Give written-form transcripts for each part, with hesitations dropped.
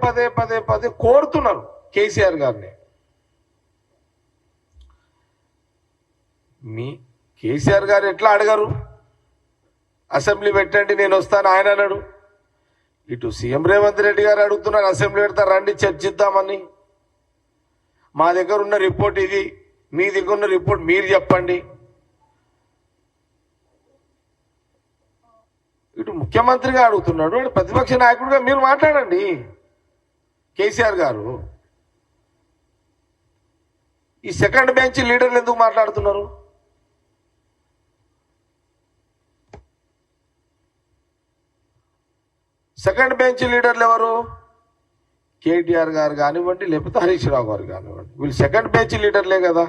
పదే పదే పదే కోరుతున్నారు కేసీఆర్ గారిని. మీ కేసీఆర్ గారు ఎట్లా అడగరు? అసెంబ్లీ పెట్టండి నేను వస్తాను ఆయన అన్నాడు. ఇటు సీఎం రేవంత్ రెడ్డి గారు అడుగుతున్నారు అసెంబ్లీ పెడతారు రండి చర్చిద్దామని. మా దగ్గర ఉన్న రిపోర్ట్ ఇది, మీ దగ్గర ఉన్న రిపోర్ట్ మీరు చెప్పండి. ఇటు ముఖ్యమంత్రిగా అడుగుతున్నాడు, అటు ప్రతిపక్ష నాయకుడిగా మీరు మాట్లాడండి. కేసీఆర్ గారు ఈ సెకండ్ బెంచ్ లీడర్లు ఎందుకు మాట్లాడుతున్నారు? సెకండ్ బెంచ్ లీడర్లు ఎవరు? కేటీఆర్ గారు కానివ్వండి, లేకపోతే హరీష్ రావు గారు కానివ్వండి, వీళ్ళు సెకండ్ బెంచ్ లీడర్లే కదా.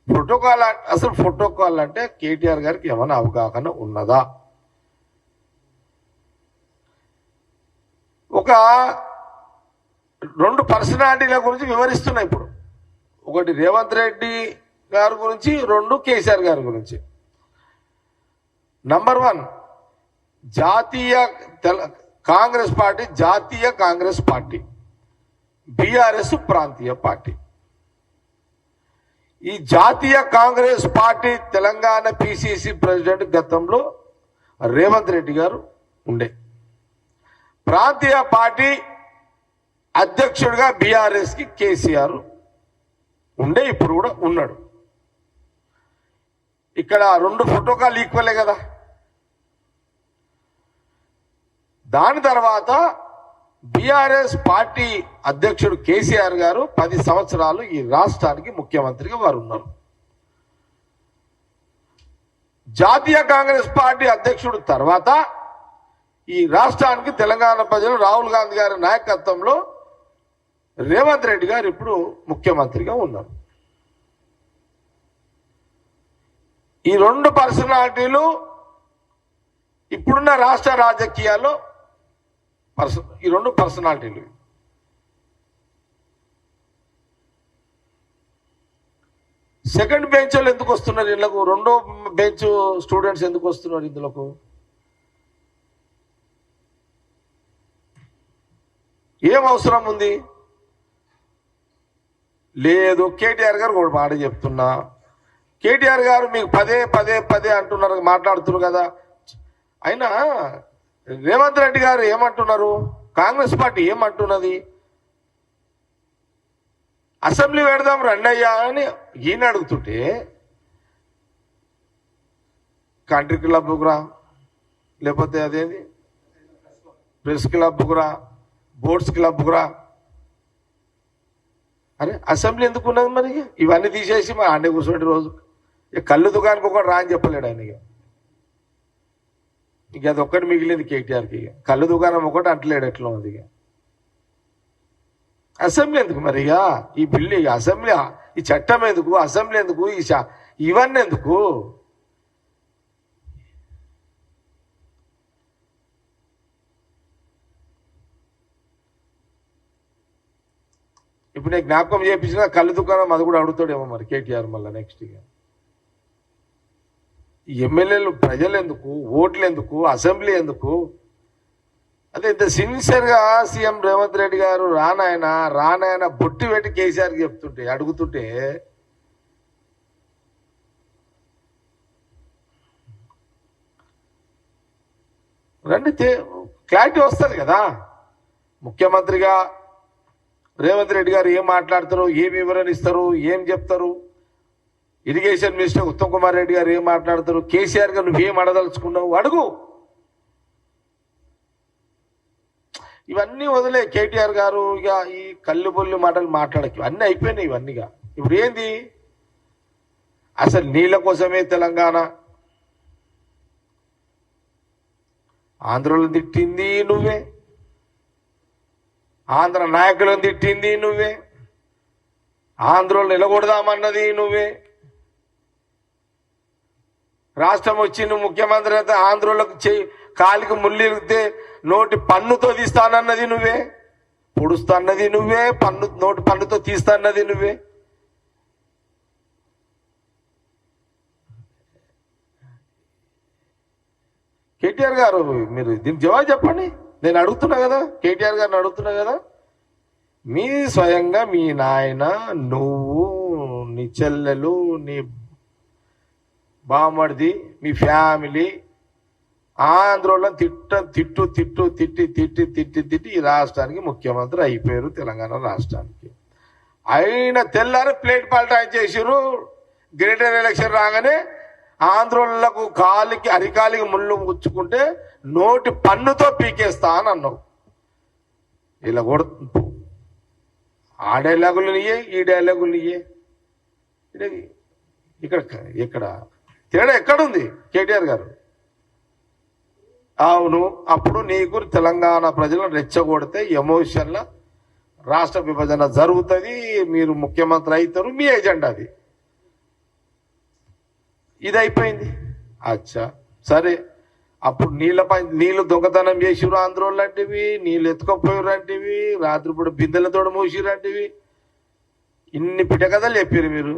ప్రోటోకాల్ అసలు ప్రోటోకాల్ అంటే కేటీఆర్ గారికి ఏమైనా అవగాహన ఉన్నదా? ఒక రెండు పర్సనాలిటీల గురించి వివరిస్తున్నా ఇప్పుడు. ఒకటి రేవంత్ రెడ్డి గారి గురించి, రెండు కేసీఆర్ గారి గురించి. నంబర్ 1 జాతీయ కాంగ్రెస్ పార్టీ, జాతీయ కాంగ్రెస్ పార్టీ, బీఆర్ఎస్ ప్రాంతీయ పార్టీ. ఈ జాతీయ Congress party Telangana PCC president గతంలో రేవంత్ రెడ్డి గారు ఉండే. ప్రాంతీయ పార్టీ అధ్యక్షుడిగా బీఆర్ఎస్ కి కేసీఆర్ ఉండే, ఇప్పుడు కూడా ఉన్నాడు. ఇక్కడ రెండు ప్రోటోకాల్ ఈక్వలే కదా. దాని తర్వాత బీఆర్ఎస్ పార్టీ అధ్యక్షుడు కేసీఆర్ గారు 10 సంవత్సరాలు ఈ రాష్ట్రానికి ముఖ్యమంత్రిగా వారు ఉన్నారు. జాతీయ కాంగ్రెస్ పార్టీ అధ్యక్షుడు తర్వాత ఈ రాష్ట్రానికి తెలంగాణ ప్రజలు రాహుల్ గాంధీ గారి నాయకత్వంలో రేవంత్ రెడ్డి గారు ఇప్పుడు ముఖ్యమంత్రిగా ఉన్నారు. ఈ రెండు పర్సనాలిటీలు ఇప్పుడున్న రాష్ట్ర రాజకీయాల్లో ఈ రెండు పర్సనాలిటీలు. సెకండ్ బెంచ్ వాళ్ళు ఎందుకు వస్తున్నారు ఇళ్లకు? రెండో బెంచ్ స్టూడెంట్స్ ఎందుకు వస్తున్నారు ఇందులోకి? ఏం అవసరం ఉంది? లేదు. కేటీఆర్ గారు ఒక మాట చెప్తున్నా, కేటీఆర్ గారు మీకు పదే పదే పదే అంటున్నారు, మాట్లాడుతున్నారు కదా. అయినా రేవంత్ రెడ్డి గారు ఏమంటున్నారు, కాంగ్రెస్ పార్టీ ఏమంటున్నది? అసెంబ్లీ పెడదాం రండయ్యా అని ఈయన అడుగుతుంటే, కంట్రీ క్లబ్కు రా, లేకపోతే అదేంది ప్రెస్ క్లబ్కు రా, బోర్డ్స్ క్లబ్కు రా. అరే అసెంబ్లీ ఎందుకు ఉన్నది మరి? ఇవన్నీ తీసేసి మరి అండే కూర్చోండి రోజు. ఇక కళ్ళు దుకాణానికి ఒకటి రా అని చెప్పలేడు ఆయన. ఇక అది ఒక్కటి మిగిలింది కేటీఆర్కి. ఇక కళ్ళు దుకాణం ఒకటి అంటలేడు, ఎట్లా ఉంది. ఇక అసెంబ్లీ ఎందుకు మరి? ఇక ఈ బిల్లు, అసెంబ్లీ, ఈ చట్టం ఎందుకు, అసెంబ్లీ ఎందుకు, ఇవన్నీ ఎందుకు? ఇప్పుడు నేను జ్ఞాపకం చేయించిన కళ్ళు దుకాణం అది కూడా అడుగుతాడేమో మరి కేటీఆర్ మళ్ళీ నెక్స్ట్. ఇక ఎమ్మెల్యేలు ప్రజలు ఎందుకు, ఓట్లు ఎందుకు, అసెంబ్లీ ఎందుకు? అదే ఇంత సిన్సియర్గా సీఎం రేవంత్ రెడ్డి గారు రానాయన బొట్టి పెట్టి కేసీఆర్కి చెప్తుంటే, అడుగుతుంటే రండి క్లారిటీ వస్తుంది కదా. ముఖ్యమంత్రిగా రేవంత్ రెడ్డి గారు ఏం మాట్లాడతారు, ఏం వివరణ ఇస్తారు, ఏం చెప్తారు? ఇరిగేషన్ మినిస్టర్ ఉత్తమ్ కుమార్ రెడ్డి గారు ఏం మాట్లాడతారు? కేసీఆర్ గారు నువ్వేం అడదలుచుకున్నావు అడుగు. ఇవన్నీ వదిలే కేటీఆర్ గారు. ఇక ఈ కళ్ళు బొల్లి మాటలు మాట్లాడకి అన్నీ అయిపోయినాయి ఇవన్నీగా. ఇప్పుడు ఏంది అసలు? నీళ్ళ కోసమే తెలంగాణ. ఆంధ్రలో తిట్టింది నువ్వే, ఆంధ్ర నాయకులను తిట్టింది నువ్వే, ఆంధ్రలో నిలగొడదామన్నది నువ్వే. రాష్ట్రం వచ్చి నువ్వు ముఖ్యమంత్రి అయితే ఆంధ్రలకు కాలికి ముళ్ళిరిగితే నోటి పన్నుతో తీస్తానన్నది నువ్వే, పొడుస్తాన్నది నువ్వే, నోటి పన్నుతో తీస్తాన్నది నువ్వే. కేటీఆర్ గారు మీరు దీనికి జవాబు చెప్పండి. నేను అడుగుతున్నా కదా, కేటీఆర్ గారిని అడుగుతున్నా కదా. మీ స్వయంగా మీ నాయన, నువ్వు, నీ చెల్లెలు, నీ బామ్మడిది, మీ ఫ్యామిలీ ఆంధ్రలో తిట్టి ఈ రాష్ట్రానికి ముఖ్యమంత్రి అయిపోయారు, తెలంగాణ రాష్ట్రానికి. అయిన తెల్లారి ప్లేట్ పల్టాయి చేసిరు. గ్రేటర్ ఎలక్షన్ రాగానే ఆంధ్రోళ్లకు అరికాలికి ముళ్ళు ముచ్చుకుంటే నోటి పన్నుతో పీకేస్తా అని అన్నావు. ఇలా కూడా ఆ డైలాగులు నీయే, ఈ డైలాగులు నీయే. ఇక్కడ తేడా ఎక్కడుంది కేటీఆర్ గారు? అవును, అప్పుడు నీకు తెలంగాణ ప్రజలను రెచ్చగొడితే ఎమోషన్ల రాష్ట్ర విభజన జరుగుతుంది, మీరు ముఖ్యమంత్రి అవుతారు, మీ ఎజెండా అది. ఇది అయిపోయింది. అచ్చా సరే, అప్పుడు నీళ్లు దొంగతనం చేసిరు ఆంధ్రోళ్ళు లాంటివి, నీళ్ళు ఎత్తుకపోయారు అంటివి, రాత్రిపూట బిందెలతో మోసిరు అంటివి, ఇన్ని పిటకథలు చెప్పారు మీరు.